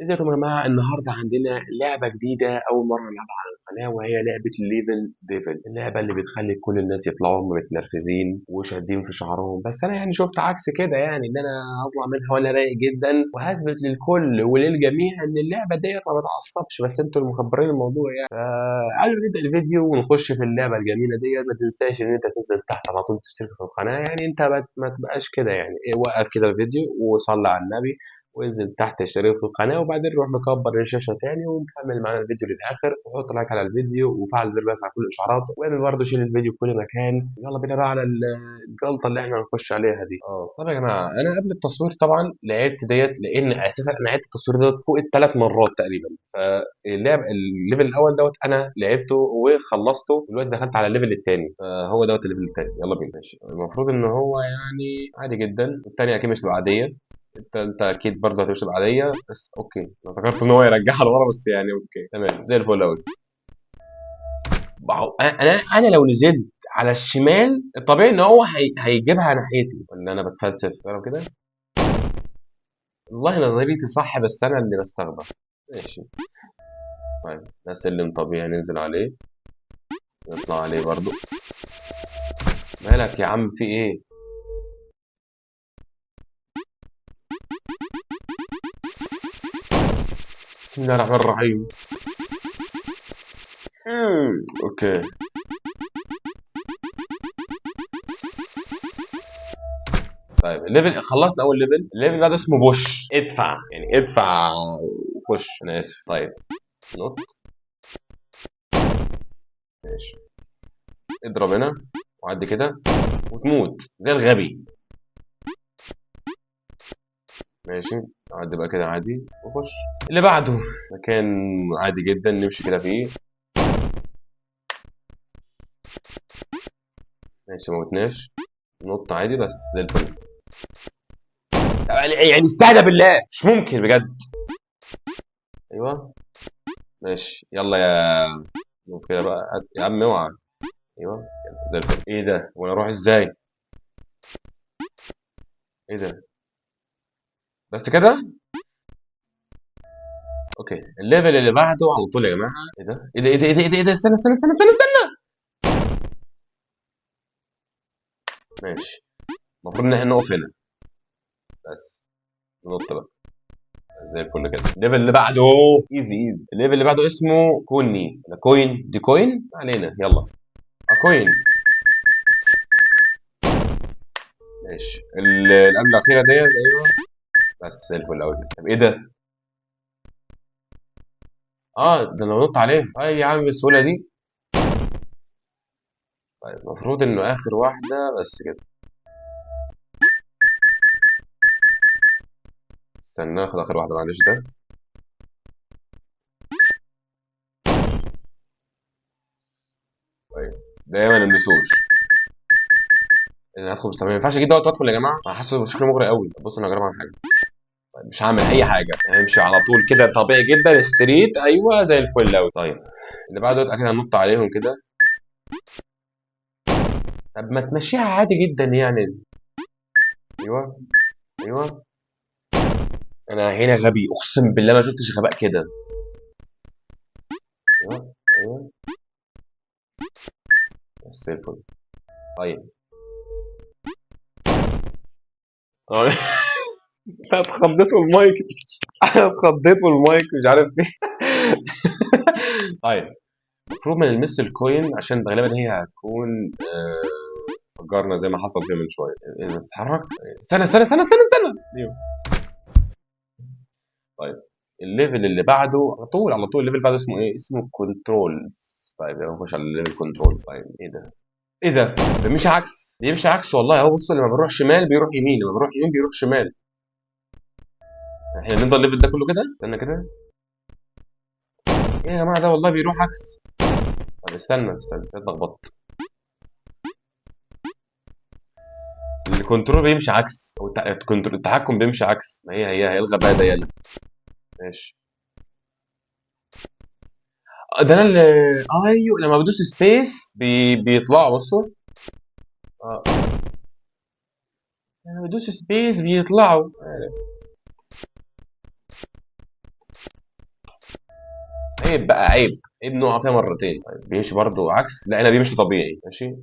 ازيكم يا جماعة؟ النهاردة عندنا لعبة جديدة أول مرة نلعبها على القناة، وهي لعبة ليفل ديفل. اللعبة اللي بتخلي كل الناس يطلعوا متنرفزين وشادين في شعرهم، بس أنا يعني شفت عكس كده، يعني إن أنا هطلع منها وأنا رايق جدا، وهثبت للكل وللجميع إن اللعبة ديت ما بتعصبش، بس أنتوا اللي مكبرين الموضوع يعني. فقبل ما نبدأ الفيديو ونخش في اللعبة الجميلة ديت، ما تنساش إن أنت تنزل تحت على طول تشترك في القناة. يعني أنت ما تبقاش كده، يعني وقف كده الفيديو وصلي على النبي وانزل تحت اشترك في القناة، وبعدين روح مكبر الشاشة تاني ومكمل معانا الفيديو للآخر، وحط لايك على الفيديو وفعل زر بس على كل الإشعارات، واعمل برضه شير الفيديو في كل مكان. يلا بينا بقى على الجلطة اللي احنا هنخش عليها دي. طب يا جماعة، أنا قبل التصوير طبعا لعبت ديت، لأن أساسا أنا عدت التصوير دوت فوق الثلاث مرات تقريبا. فاللعب الليفل الأول دوت أنا لعبته وخلصته، دلوقتي دخلت على الليفل الثاني، فهو دوت الليفل الثاني. يلا بينا. ماشي، المفروض إن هو يعني عادي جدا، الثانية أكيد مش تبقى عادية. انت اكيد برضه هتمشي عاديه، بس اوكي. انا فكرت ان هو يرجعها لورا، بس يعني اوكي تمام زي الفل قوي. انا لو نزلت على الشمال الطبيعي ان هو هيجيبها ناحيتي، ولا انا بتفلسف جرب كده. والله نظريتي صح، بس انا اللي بستغرب. ماشي. طيب ده سلم طبيعي ننزل عليه، نطلع عليه برضه. مالك يا عم، في ايه؟ بسم الله الرحمن الرحيم. اوكي. طيب الليفل خلصنا، اول ليفل. الليفل بعده اسمه بوش، ادفع يعني ادفع وخش. انا اسف. طيب نط. ماشي. اضرب هنا وعدي كده وتموت زي الغبي. ماشي. عدي بقى كده عادي وخش اللي بعده. مكان عادي جدا نمشي كده فيه. ماشي موتناش. نط عادي بس زي الفل. يعني استهدى بالله، مش ممكن بجد. ايوه. ماشي يلا يا نط كده بقى يا عم اوعى. ايوه يلا زي الفل. ايه ده وانا اروح ازاي؟ ايه ده؟ بس كده. اوكي الليفل اللي بعده على طول يا جماعه. ايه ده؟ ايه ده؟ ايه ده؟ ايه ده؟ ايه ده؟ استنى. ماشي. المفروض ان احنا نقف هنا بس. ننط بقى زي الفل كده. الليفل اللي بعده ايزي. الليفل اللي بعده اسمه كوني ولا كوين؟ دي كوين، ما علينا. يلا كوين. ماشي. القبله الاخيره ديت ايوه. بس زي الفل قوي كده. طب ايه ده؟ اه ده انا نط عليه. اي يا عم بالسهوله دي. طيب المفروض انه اخر واحده بس كده. استنى ناخد اخر واحده معلش ده. طيب دايما ما نلمسوش. انا هدخل ما ينفعش اجيب دوت وادخل يا جماعه، انا حاسه بشكل مغري قوي. بص انا هجرب اعمل حاجه. طيب مش هعمل اي حاجه، همشي على طول كده طبيعي جدا الستريت. ايوه زي الفل قوي. طيب اللي بعده اكيد هنط عليهم كده. طب ما تمشيها عادي جدا يعني. ايوه. ايوه. انا هنا غبي، اقسم بالله ما شفتش غباء كده. ايوه. ايوه. بس زي الفل. طيب. طيب. انا اتخضيت والمايك. انا اتخضيت والمايك مش عارف ايه. طيب المفروض ما نلمس الكوين، عشان غالبا هي هتكون فجرنا زي ما حصل فيه من شويه. تتحرك. استنى. ايوه. طيب الليفل اللي بعده على طول الليفل اللي بعده اسمه ايه؟ اسمه كنترولز. طيب يلا نخش على الليفل كنترول. طيب ايه ده؟ ايه ده؟ بيمشي عكس، بيمشي عكس والله اهو. بص لما بروح شمال بيروح يمين، لما بروح يمين بيروح شمال. احنا نفضل الليفل ده كله كده؟ استنى كده. ايه يا جماعه ده والله بيروح عكس. طب استنى كده اتلخبطت. الكنترول بيمشي عكس، او التحكم بيمشي عكس. ما هي الغباء ده يلا. ماشي. ده انا اللي ايوه لما بدوس سبيس بيطلعوا بصوا. اه لما بدوس سبيس بيطلعوا. عيب بقى، عيب عيب نقع فيها مرتين. طيب بيمشي برضه عكس، لا هنا بيمشي طبيعي. ماشي،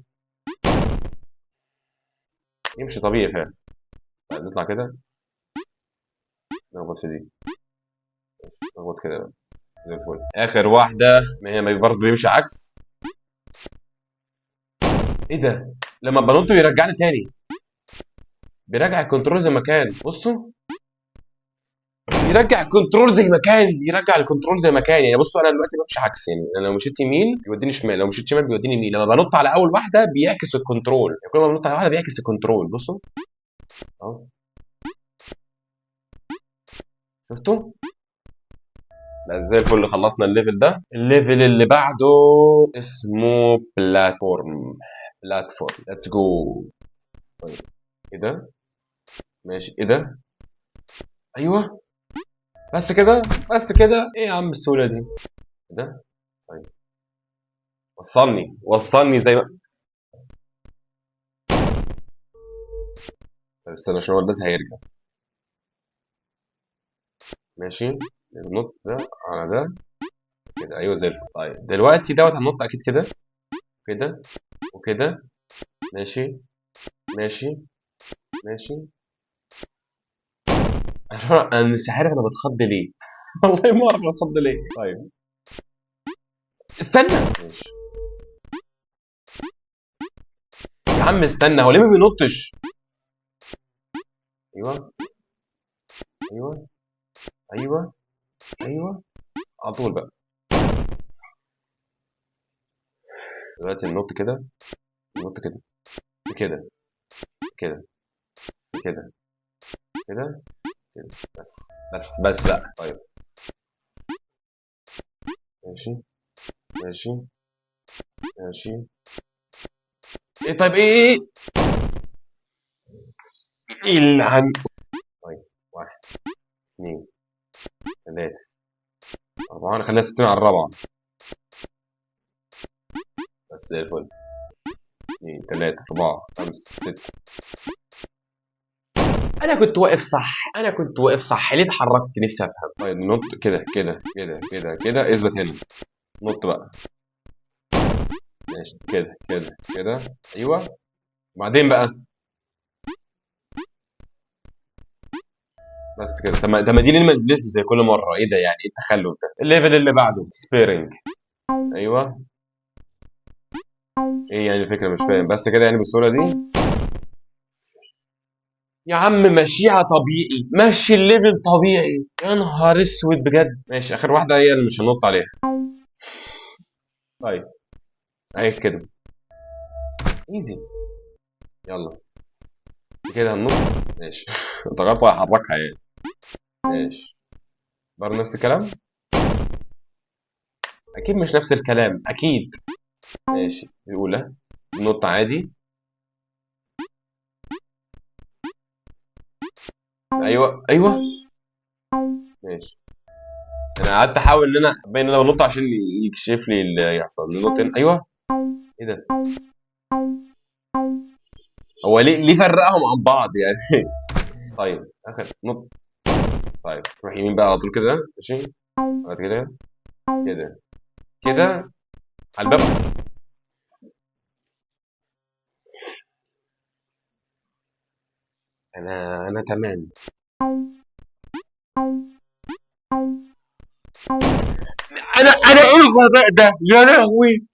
يمشي طبيعي فعلا. طيب نطلع كده، نخبط في دي، نخبط كده بقى زي الفل. اخر واحده، ما هي برضه بيمشي عكس. ايه ده؟ لما بنط بيرجعني تاني، بيرجع الكنترول زي ما كان. بصوا، يرجع الكنترول زي ما كان، يرجع الكنترول زي ما كان. يعني بصوا انا دلوقتي بمشي عكس، يعني انا لو مشيت يمين بيوديني شمال، لو مشيت شمال بيوديني يمين. لما بنط على اول واحده بيعكس الكنترول، يعني كل ما بنط على واحده بيعكس الكنترول. بصوا اهو، شفتوا؟ لا زي الفل، خلصنا الليفل ده. الليفل اللي بعده اسمه بلاتفورم. بلاتفورم، ليتس جو. طيب ايه ده؟ ماشي، ايه ده؟ ايوه، بس كده، بس كده. ايه يا عم السهوله دي؟ ايه ده؟ طيب وصلني، وصلني زي ما. طب استنى عشان هو دلوقتي هيرجع. ماشي، ننط ده على ده كده، ايوه زي الفل. طيب دلوقتي دوت هننط اكيد كده، كده وكده. ماشي ماشي ماشي. انا مش عارف انا بتخض ليه. والله ما اعرف بتخض ليه. طيب استنى. ماشي يا عم استنى، هو ليه ما بينطش؟ ايوه ايوه ايوه ايوه، على طول بقى. دلوقتي ننط كده، ننط كده، كده كده كده كده كده. بس بقى. طيب ماشي ماشي ماشي. ايه طيب، ايه ايه اللي عن. طيب واحد، اثنين، ثلاثة، أربعة. أنا خليها 60 على الرابعة. بس زي الفل. اثنين، ثلاثة، أربعة، خمسة، ستة. أنا كنت واقف صح، أنا كنت واقف صح، ليه اتحركت؟ نفسي أفهم. طيب ننط كده كده كده كده كده، اثبت هنا. نط بقى. ماشي كده كده كده. أيوه، وبعدين بقى. بس كده. طب ما دي ليه ما نزلتش زي كل مرة؟ إيه ده يعني؟ إيه التخلف ده؟ الليفل اللي بعده سبيرنج. أيوه. إيه يعني الفكرة؟ مش فاهم. بس كده يعني بالصورة دي؟ يا عم مشيها طبيعي، مشي الليفل طبيعي. يا نهار اسود بجد. ماشي، اخر واحده هي اللي مش هنط عليها. طيب اهي كده، ايزي. يلا كده هنط. ماشي. ضغطت وهحركها يعني. ماشي، برضه نفس الكلام. اكيد مش نفس الكلام اكيد. ماشي، الاولى نط عادي. ايوه ايوه. ماشي، انا قعدت احاول ان انا ابين ان انا بنط عشان يكشف لي اللي يحصل. ننط هنا. ايوه. ايه ده؟ هو ليه فرقهم عن بعض يعني؟ طيب اخر نط. طيب روح يمين بقى على طول كده. ماشي، بعد كده كده كده على الباب. انا تمام. انا ايه الغباء ده يا لهوي؟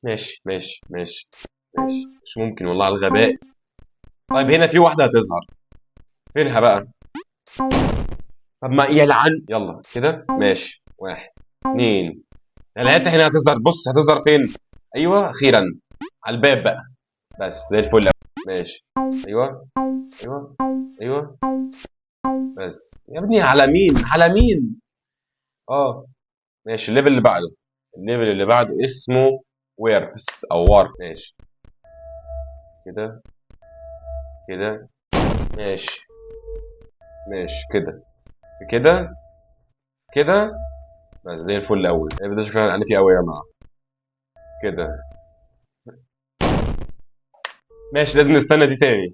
ماشي ماشي ماشي ماشي، مش ممكن والله على الغباء. طيب هنا في واحده هتظهر، فينها بقى؟ طب ما يلعن. يلا كده ماشي، واحد، اثنين، ثلاثه. هنا هتظهر، بص هتظهر فين؟ ايوه اخيرا، على الباب بقى. بس زي الفل أوي. ماشي. ايوه ايوه ايوه. بس يا ابني على مين؟ على مين؟ اه ماشي. الليفل اللي بعده، الليفل اللي بعده اسمه ويربس او وارب. ماشي كده كده. ماشي ماشي كده كده كده. بس زي الفل قوي. ده شكلها عنيف قوي يا جماعه. كده ماشي، لازم نستنى دي تاني،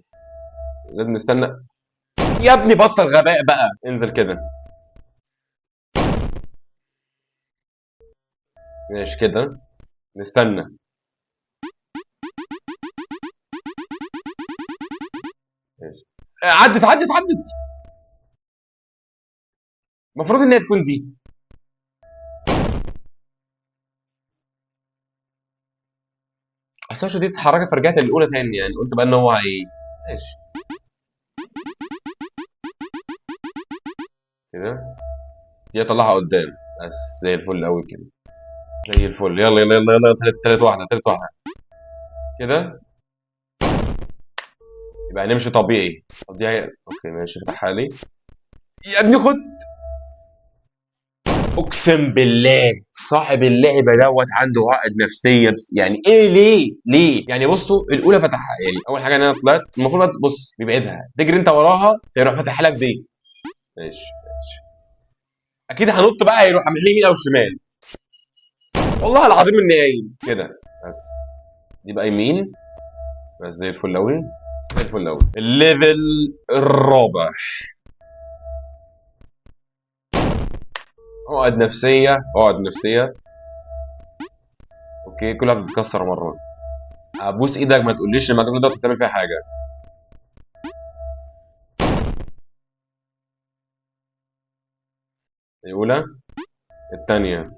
لازم نستنى. يا ابني بطل غباء بقى، انزل كده. ماشي كده. نستنى. ماشي. عدت. المفروض ان هي تكون دي. اصل دي اتحركت فرجعت للاولى تاني، يعني قلت بقى ان هو ايه. ماشي كده. دي اطلعها قدام. بس زي الفل قوي كده. زي الفل. يلا تالت واحده كده. يبقى هنمشي طبيعي. طب دي اوكي ماشي، افتحها لي. يا ابني خد. اقسم بالله صاحب اللعبه دوت عنده عقد نفسيه، بس يعني ايه ليه يعني بصوا الاولى فتحها، يعني اول حاجه ان انا طلعت المفروض بص بيبعدها تجري انت وراها فيروح فاتحها لك دي. ماشي. اكيد هنط بقى هيروح عامل لي يمين او شمال. والله العظيم اني قايل كده. بس دي بقى يمين. بس زي الفل قوي. زي الفل قوي. الليفل الرابع. عقد نفسيه. اوكي كلها بتتكسر مره. ابوس ايدك ما تقوليش ما تقدر تعمل فيها حاجه. الاولى. الثانيه.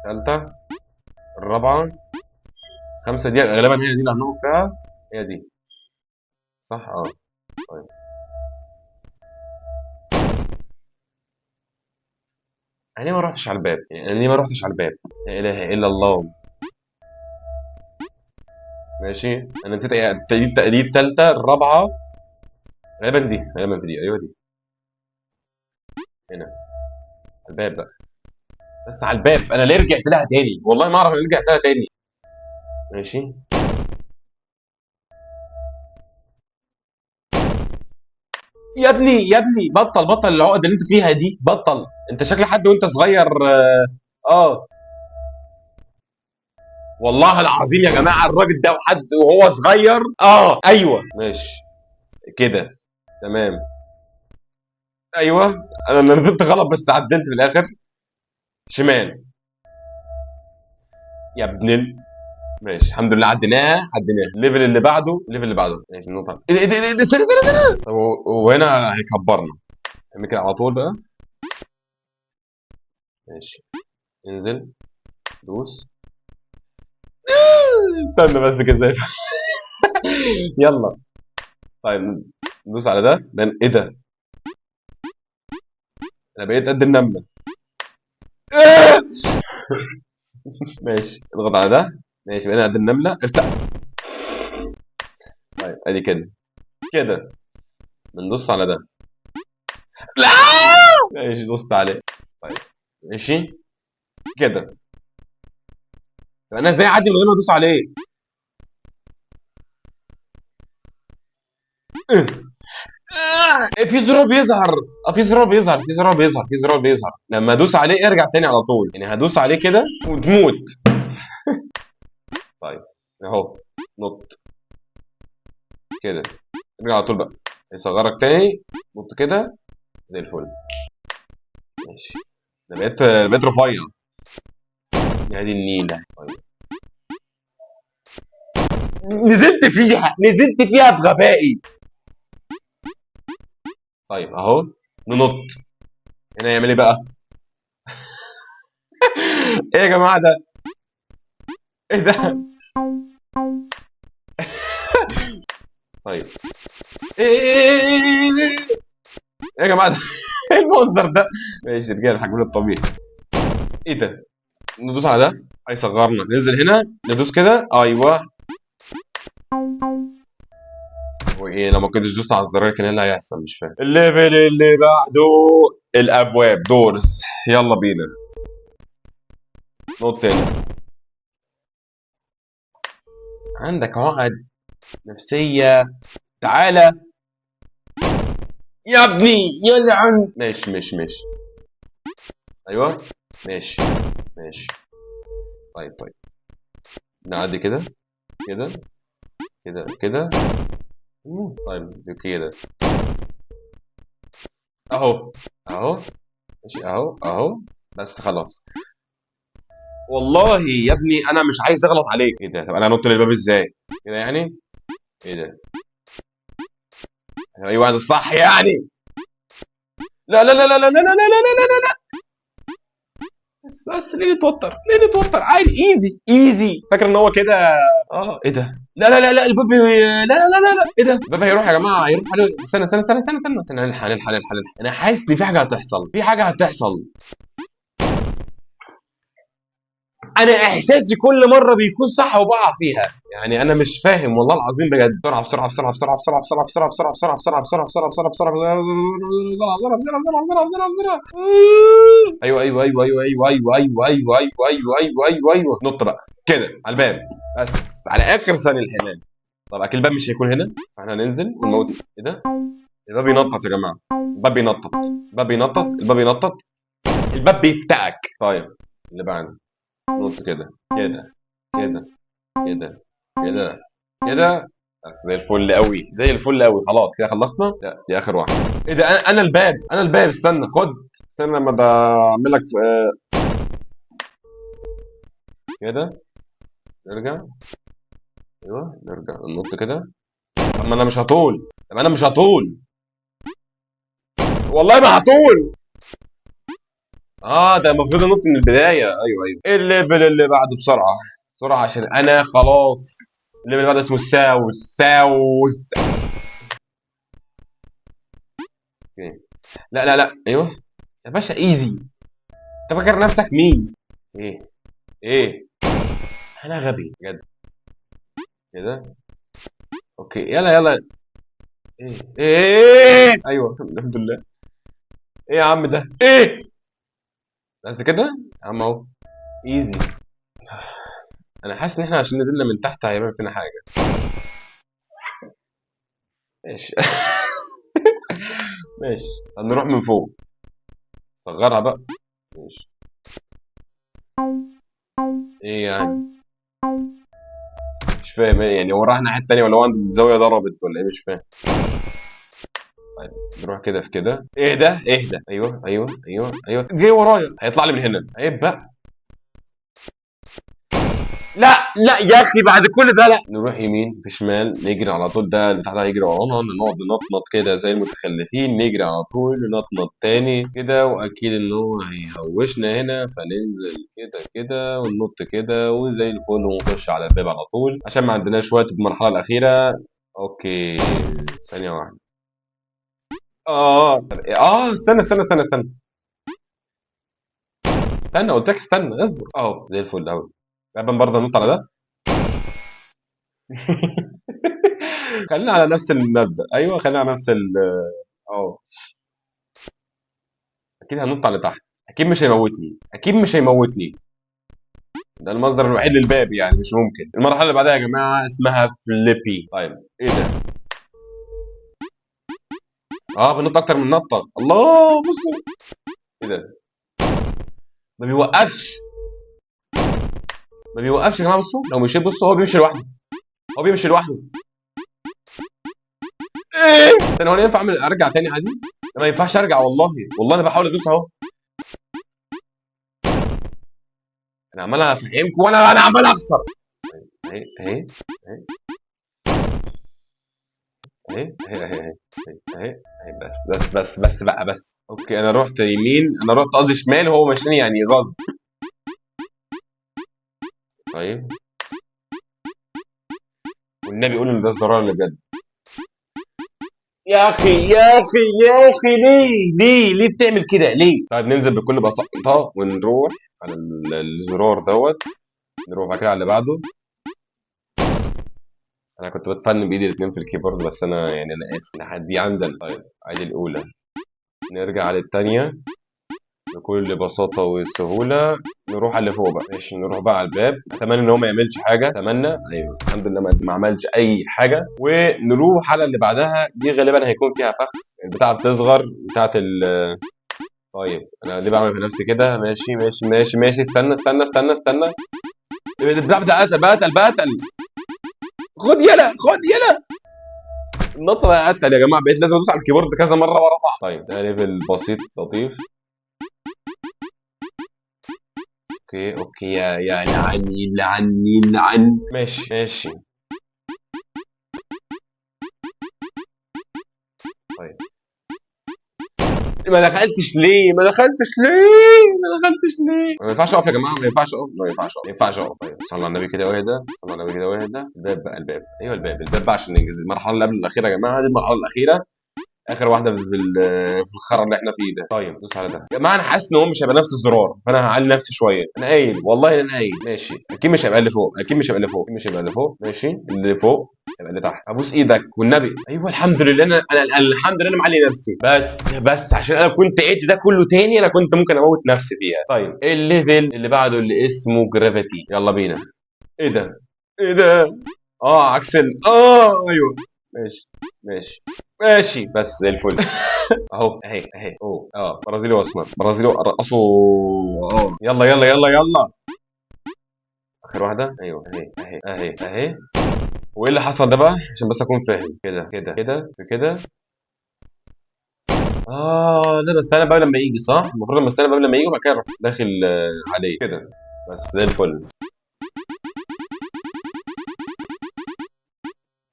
الثالثه. الرابعه. خمسه دي غالبا هي دي اللي هنقف فيها. هي دي. صح اه. طيب. انا ليه ما رحتش على الباب، يعني انا ليه ما رحتش على الباب. لا اله الا الله. ماشي. انا نسيت ايه دي الثالثه الرابعه. غالبا في دي ايوه دي. هنا. على الباب بقى. بس على الباب انا ليه رجعت لها تاني، والله ما اعرف انا ليه رجعت لها تاني. ماشي. يا ابني بطل العقده اللي انت فيها دي، بطل. انت شكل حد وانت صغير اه. والله العظيم يا جماعه الراجل ده وحد وهو صغير اه ايوه ماشي كده. تمام. ايوه. انا نزلت غلط بس عدلت في الاخر. شمال. يا ابن ماشي الحمد لله عديناها الليفل اللي بعده ماشي النقطه إيه، استنى. طب وهنا هيكبرنا. نعمل كده على طول بقى. ماشي. انزل. دوس. استنى بس كده زي يلا. طيب ندوس على ده ايه ده. انا بقيت قد النمله. ماشي اضغط على ده. ماشي بقينا قد النمله طيب ادي كده. كده. بندوس على ده. لا. ماشي دوست عليه. طيب. ماشي. كده. طب انا ازاي اعدي من غير ما ادوس عليه. في زرار بيظهر. في زرار بيظهر لما ادوس عليه ارجع تاني على طول، يعني هدوس عليه كده وتموت. طيب. اهو. نط. كده. ارجع على طول بقى. يصغرك تاني. نط كده. زي الفل. ماشي. انا بقيت رفيع. يا دي النيلة. طيب. نزلت فيها بغبائي. طيب اهو. ننط. هنا يعمل ايه بقى؟ ايه يا جماعة ده؟ ايه ده؟ طيب. ايه يا جماعة ده؟ ايه المنظر ده؟ ماشي رجال حجمنا الطبيعي. ايه ده؟ ندوس على ده هيصغرنا، ننزل هنا ندوس كده ايوه. وايه لما كنتش دوست على الزرار كان ايه اللي هيحصل مش فاهم. الليفل اللي بعده. الابواب دورز. يلا بينا. نط هنا. عندك عقد نفسية. تعالى. يا ابني يلعن. ماشي. ايوه. ماشي. ماشي. طيب. نعدي كده. كده. كده. طيب كده. اهو. اهو. ماشي اهو. بس خلاص. والله يا ابني انا مش عايز اغلط عليك. ايه ده؟ طب انا انط للباب ازاي كده يعني؟ ايه ده؟ ايوه ده الصح يعني. لا لا لا لا لا لا لا لا لا لا لا. بس ليه نتوتر؟ ليه نتوتر؟ عادي، ايزي ايزي. فاكر ان هو كده. اه ايه ده؟ لا لا لا لا الباب لا لا لا لا لا. ايه ده؟ الباب هيروح يا جماعه، هيروح عليه. استنى استنى استنى استنى استنى استنى، نلحق نلحق نلحق نلحق. انا حاسس ان في حاجه هتحصل، في حاجه هتحصل. انا احساسي كل مره بيكون صح وبقع فيها. يعني انا مش فاهم والله العظيم بجد. بسرعه بسرعه بسرعه بسرعه بسرعه بسرعه بسرعه بسرعه بسرعه بسرعه بسرعه بسرعه بسرعه بسرعه بسرعه بسرعه بسرعه بسرعه. ايوه ايوه ايوه ايوه ايوه ايوه ايوه ايوه ايوه ايوه ايوه ايوه ايوه. نط بقى كده على الباب، بس على اخر ثانيه الحمايه. طب اكيد الباب مش هيكون هنا، فاحنا هننزل ونموت. ايه ده؟ الباب بينطط يا جماعه، الباب بينطط، الباب بينطط، الباب بينطط، الباب بيفتقك. طيب اللي بعده نط كده كده كده كده كده كده. بس زي الفل قوي، زي الفل قوي. خلاص كده خلصنا. لا دي اخر واحده. ايه ده؟ انا الباب، انا الباب. استنى خد، استنى لما ده اعمل لك كده. نرجع. ايوه نرجع ننط كده. طب ما انا مش هطول، طب انا مش هطول، والله ما هطول. اه ده المفروض انط من البدايه. ايوه ايوه. إيه الليفل اللي بعده؟ بسرعه بسرعه عشان انا خلاص. الليفل اللي بعده اسمه ساوس ساوس. اوكي. لا لا لا ايوه يا باشا ايزي. انت فاكر نفسك مين؟ ايه ايه؟ انا غبي بجد. كده اوكي يلا يلا. ايه ايه ايوه الحمد لله. ايه يا عم ده؟ ايه بس كده يا عم اهو. ايزي. انا حاسس ان احنا عشان نزلنا من تحت هيعمل فينا حاجه. ماشي. ماشي. طب نروح من فوق. صغرها بقى. ماشي. ايه يعني؟ مش فاهم إيه يعني، هو راح الناحيه التانيه ولا هو عنده الزاويه ضربت ولا ايه؟ مش فاهم. طيب نروح كده في كده. ايه ده؟ ايه ده؟ ايوه ايوه ايوه ايوه. جاي ورايا هيطلع لي من هنا. عيب بقى. لا لا يا اخي بعد كل ده لا. نروح يمين في شمال نجري على طول. ده اللي تحت هيجري ورانا، نقعد ننطنط كده زي المتخلفين. نجري على طول ننطنط تاني كده، واكيد ان هو هيهوشنا هنا، فننزل كده كده وننط كده وزي الفل ونخش على الباب على طول عشان ما عندناش وقت في المرحله الاخيره. اوكي ثانيه واحده. استنى استنى استنى استنى استنى، قلت لك استنى اصبر. اهو زي الفل اهو. لعبة برضه ننط على ده. خلينا على نفس المبدأ. ايوه خلينا على نفس ال. اه اكيد هننط على تحت. اكيد مش هيموتني، اكيد مش هيموتني. ده المصدر الوحيد للباب يعني، مش ممكن. المرحله اللي بعدها يا جماعه اسمها فليبي. طيب ايه ده؟ اه بنط اكتر من نطه. الله بصوا. ايه ده؟ ما بيوقفش، ما بيوقفش يا جماعه. بصوا لو مشيت، بصوا هو بيمشي لوحده، هو بيمشي لوحده. ايه؟ انا هو ينفع اعمل ارجع تاني عادي؟ ما ينفعش ارجع والله. والله انا بحاول ادوس اهو. انا عمال افهمكم وانا عمال اخسر. اهي اهي اهي اهي اهي اهي اهي اهي. بس بقى بس. اوكي انا رحت يمين، انا رحت قصدي شمال وهو ماشيني يعني غصب. طيب والنبي قول ان ده الزرار اللي بجد. يا اخي يا اخي يا اخي ليه بتعمل كده ليه؟ طيب ننزل بكل بساطه ونروح على الزرار دوت. نروح بعد كده على اللي بعده. انا كنت بتفنن بايدي الاثنين في الكيبورد، بس انا يعني انا اسف لحد دي عندنا. طيب عادي الاولى. نرجع على الثانيه بكل بساطة وسهولة. نروح على اللي فوق بقى. ماشي نروح بقى على الباب. اتمنى ان هو ما يعملش حاجة، اتمنى. ايوه الحمد لله ما عملش اي حاجة. ونروح على اللي بعدها. دي غالبا هيكون فيها فخ. البتاعة بتصغر بتاعة طيب انا ليه بعمل في نفسي كده؟ ماشي ماشي ماشي ماشي. استنى استنى استنى استنى. البتاع بقتل. خد يلا خد يلا. النطة بقى قتل يا جماعة. بقيت لازم ادوس على الكيبورد كذا مرة ورا بعض. طيب ده ليفل بسيط لطيف. اوكي اوكي يا لعني لعني لعن. ماشي ماشي. طيب ما دخلتش ليه؟ ما دخلتش ليه؟ ما دخلتش ليه؟ ما ينفعش اقف يا جماعه، ما ينفعش اقف، ما ينفعش اقف، ما ينفعش اقف. طيب صلوا على النبي كده واهدى، صلوا على النبي كده واهدى. الباب بقى، الباب، ايوه الباب، الباب بقى عشان ننجز المرحله اللي قبل الاخيره يا جماعه، دي المرحله الاخيره، اخر واحده في الخرا اللي احنا فيه ده. طيب دوس على ده يا جماعه، انا حاسس ان هو مش هيبقى نفس الزرار، فانا هعلي نفسي شويه. انا قايل والله انا قايل. ماشي اكيد مش هيبقى اللي فوق، اكيد مش هيبقى اللي فوق، اكيد مش هيبقى اللي فوق. ماشي اللي فوق هيبقى اللي تحت. ابوس ايدك والنبي. ايوه الحمد لله، انا الحمد لله انا معلي نفسي، بس عشان انا كنت عدت ده كله تاني، انا كنت ممكن اموت نفسي فيها. طيب الليفل اللي بعده اللي اسمه جرافيتي، يلا بينا. ايه ده؟ ايه ده؟ عكس ايوه. ماشي ماشي ماشي بس زي الفل. اهو اهي اهي اوه برازيلي واسمر، برازيلي رقصوا. يلا يلا يلا يلا. اخر واحده، ايوه اهي اهي اهي اهي. وايه اللي حصل ده بقى عشان بس اكون فاهم؟ كده كده كده كده. لا بستنى بقى لما يجي، صح؟ المفروض لما استنى بقى لما يجي وبعد كده اروح داخل عليه كده. بس زي الفل.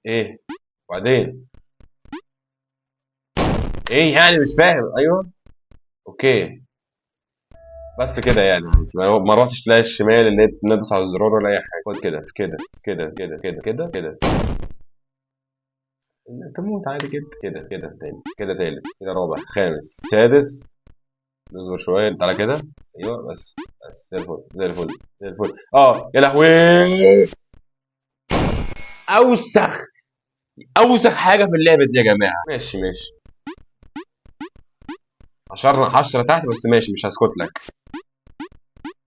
ايه وبعدين؟ ايه يعني مش فاهم؟ ايوه اوكي. بس كده يعني، ما روحتش لا الشمال اللي هي ندوس على الزرار ولا اي حاجه. خد كده كده كده كده كده كده كده. تموت عادي كده كده كده تاني كده تالت كده رابع خامس سادس. نصبر شويه تعالى كده. ايوه بس زي الفل زي الفل زي الفل. يا لهوي. اوسخ اوسخ حاجه في اللعبه دي يا جماعه. ماشي ماشي. حشرنا حشره تحت بس ماشي مش هسكت لك.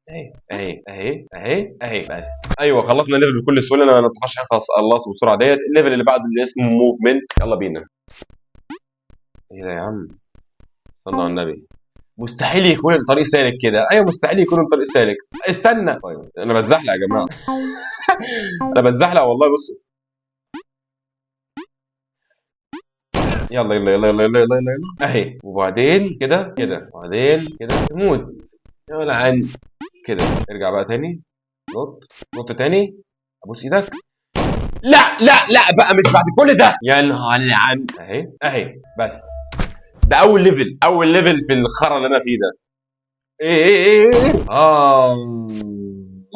اهي اهي اهي اهي اهي بس. ايوه خلصنا الليفل بكل سهوله، انا ما اتوقعش خلص بسرعه ديت. الليفل اللي بعده اللي اسمه موفمنت، يلا بينا. ايه ده يا عم؟ صلى على النبي. مستحيل يكون الطريق سالك كده، ايوه مستحيل يكون الطريق سالك. استنى طيب انا بتزحلق يا جماعه. انا بتزحلق والله. بص يلا يلا يلا يلا يلا يلا يلا اهي. وبعدين كده كده وبعدين كده تموت. يلا عن كده. ارجع بقى تاني. نط نط تاني. ابوس ايدك. لا لا لا بقى مش بعد كل ده يا نهار العم. اهي اهي بس. ده اول ليفل، اول ليفل في الخرا اللي انا فيه ده. ايه ايه ايه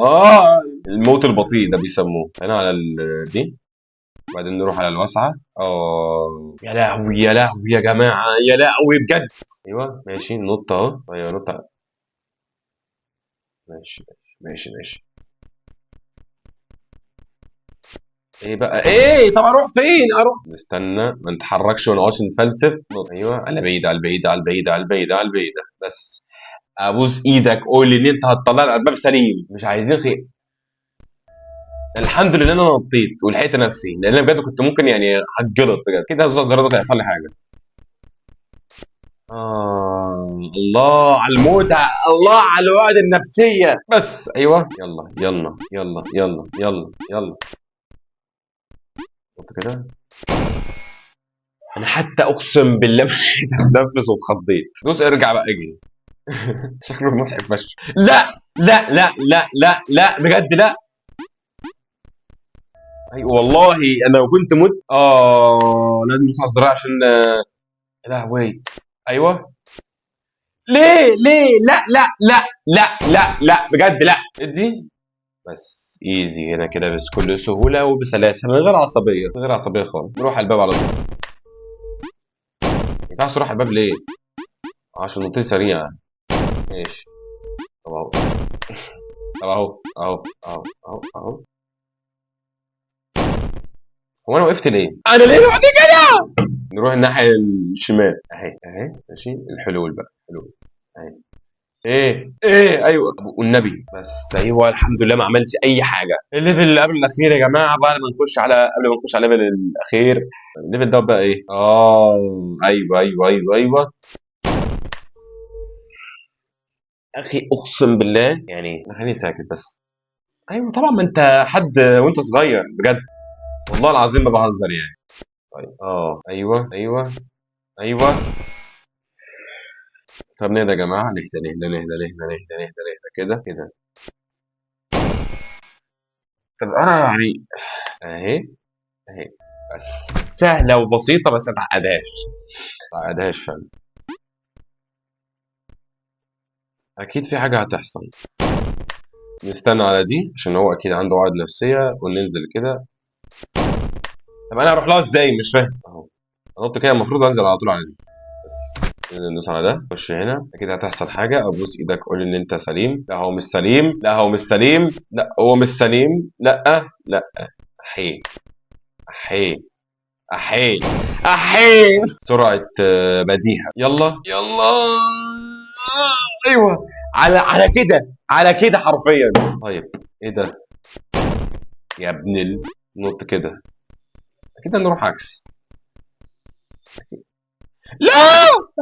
ايه الموت البطيء ده بيسموه هنا على دي. وبعدين نروح على الواسعة. يا لهوي يا لهوي يا جماعة، يا لهوي بجد. ايوه ماشي نط اهو. ايوه نط. ماشي ماشي ماشي. ايه بقى؟ ايه طب اروح فين؟ اروح نستنى ما نتحركش وما نقعدش نتفلسف. نط. ايوه على بعيد على البعيد على البعيد على البعيد على البعيد بس. ابوس ايدك قول لي ان انت هتطلع لي الباب سليم، مش عايزين خير. الحمد لله ان انا نطيت ولحقت نفسي، لان انا بجد كنت ممكن يعني هتجلط بجد كده. هزوز الزرار ده هيحصل لي حاجه. الله على المتعه، الله على الوعد النفسيه. بس ايوه يلا يلا يلا يلا يلا يلا. نط كده. انا حتى اقسم بالله ما لحقت اتنفس واتخضيت. دوس ارجع بقى اجري. شكله مضحك فشخ. لا لا لا لا لا لا بجد لا. ايوه والله انا لو كنت مت لازم ندوس على الزرار عشان يا لهوي. ايوه. ليه لا لا لا لا لا لا بجد لا. ادي بس ايزي هنا كده بكل سهوله وبسلاسه من غير عصبيه، من غير عصبيه خالص. نروح على الباب على طول. ما ينفعش تروح على الباب ليه؟ عشان نطير سريع. ماشي. طب اهو. طب اهو اهو اهو اهو اهو. هو انا وقفت ليه؟ انا ليه رحت كده؟ نروح الناحيه الشمال اهي اهي. ماشي الحلول بقى حلول اهي. ايه ايوه والنبي بس. ايوه الحمد لله ما عملتش اي حاجه. الليفل اللي قبل الاخير يا جماعه، بعد ما نخش على قبل ما نخش على الليفل الاخير. الليفل ده بقى ايه؟ ايوه ايوه ايوه ايوه. اخي اقسم بالله يعني خليني ساكت بس. ايوه طبعا ما انت حد وانت صغير بجد، والله العظيم ما بهزر يعني. طيب ايوه ايوه ايوه. طب نهدى يا جماعه، نهدى نهدى نهدى نهدى نهدى نهدى نهدى كده كده. طب انا يعني اهي اهي، بس سهله وبسيطه، بس ما تعقدهاش فعلا. اكيد في حاجه هتحصل. نستنى على دي عشان هو اكيد عنده عقد نفسيه، وننزل كده. طب انا هروح لها ازاي؟ مش فاهم. اهو انط كده، المفروض انزل على طول على دي. بس ندوس على ده، خش هنا، اكيد هتحصل حاجه. ابوس ايدك قول ان انت سليم. لا هو مش سليم، لا هو مش سليم، لا هو مش سليم، لا لا. احي احي احي احي. سرعه بديهه. يلا يلا. ايوه، على كده حرفيا. طيب ايه ده يا ابن نط كده. اكيد هنروح عكس. أكيد. لا.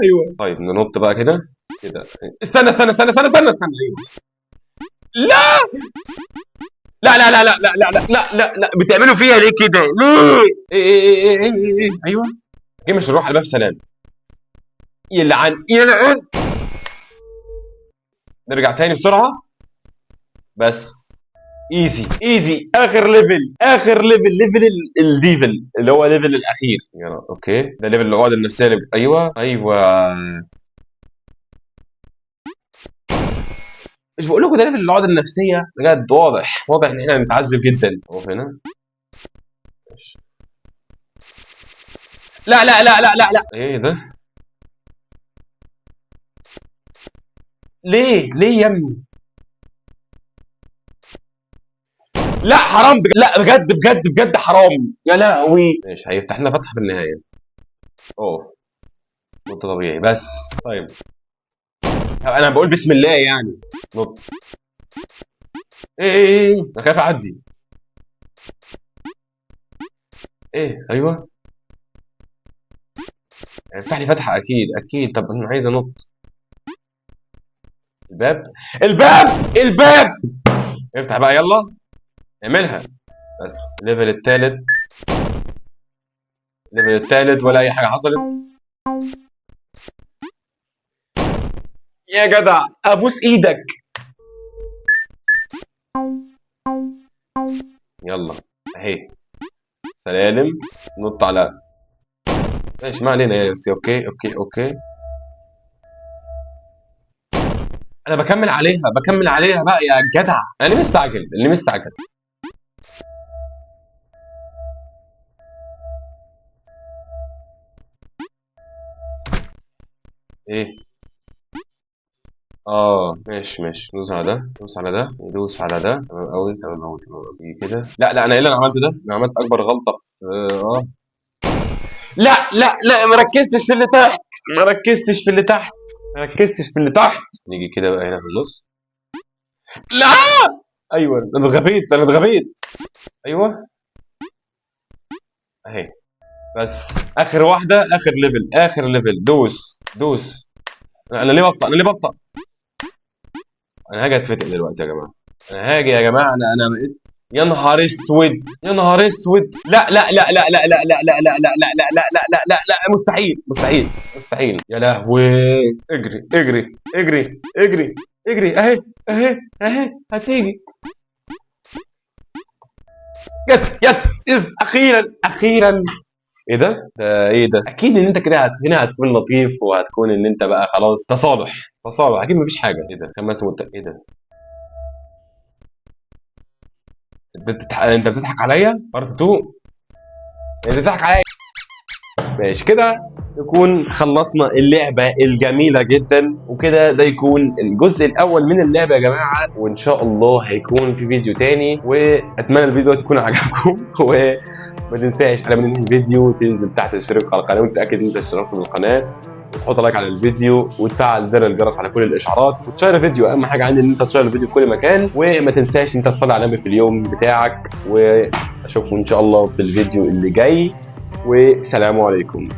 ايوه طيب ننط بقى كده كده. استنى ايوه. لا لا لا لا لا لا لا لا لا لا، بتعملوا فيها ليه كده؟ ليه؟ ايه ايوه. اكيد مش هنروح على باب سلام. يلعن يلعن. نرجع تاني بسرعه. بس ايزي ايزي، اخر ليفل الديفل اللي هو ليفل الاخير. يلا اوكي، ده ليفل العقد النفسيه ايوه ايوه. مش بقول لكم ده ليفل العقد النفسيه بجد؟ واضح ان احنا هنتعذب جدا. اهو هنا. ماشي. لا لا لا لا لا لا، ايه ده؟ ليه يا ابني؟ لا حرام بجد، لا بجد حرام يا لهوي. ماشي، هيفتح لنا فتحه في النهايه. اوه، نط طبيعي بس. طيب انا بقول بسم الله يعني. نط. ايه انا خايف اعدي. ايه ايوه. هيفتح لي فتحه اكيد. طب انا عايز انط. الباب الباب. افتح بقى يلا. اعملها. بس الليفل التالت ولا اي حاجه حصلت. يا جدع ابوس ايدك. يلا اهي سلالم. نط على. ماشي ما علينا يا ياسي. اوكي. انا بكمل عليها بقى يا جدع. انا اللي مستعجل. ايه. ماشي. ندوس على ده تمام قوي تمام كده. لا انا ايه اللي انا عملته ده؟ انا عملت اكبر غلطه في لا ما ركزتش في اللي تحت. نيجي كده بقى هنا في النص. لا. ايوه انا اتغبيت. ايوه اهي. بس اخر واحده، اخر ليفل. دوس. انا ليه ببطأ. انا هاجي اتفتق دلوقتي يا جماعه. انا هاجي يا جماعه. انا بقيت. يا نهار اسود. لا مستحيل يا لهوي. اجري اهي هتيجي. يس اخيرا. ايه ده اكيد ان انت كده هنا هتكون لطيف، وهتكون ان انت بقى خلاص تصالح اكيد مفيش حاجه. ايه ده كان اسمه ايه ده؟ انت بتضحك عليا بارت 2. انت بتضحك عليا. ماشي كده نكون خلصنا اللعبة الجميلة جدا، وكده ده يكون الجزء الأول من اللعبة يا جماعة، وإن شاء الله هيكون في فيديو تاني، وأتمنى الفيديو ده يكون عجبكم وما تنساش على ما ننهي الفيديو تنزل تحت تشترك على القناة وتتأكد إن أنت اشتركت بالقناة، وتحط لايك على الفيديو وتفعل زر الجرس على كل الاشعارات، وتشير الفيديو. اهم حاجه عندي ان انت تشير الفيديو في كل مكان، وما تنساش ان انت تصلي على النبي في اليوم بتاعك. واشوفكم ان شاء الله في الفيديو اللي جاي، والسلام عليكم.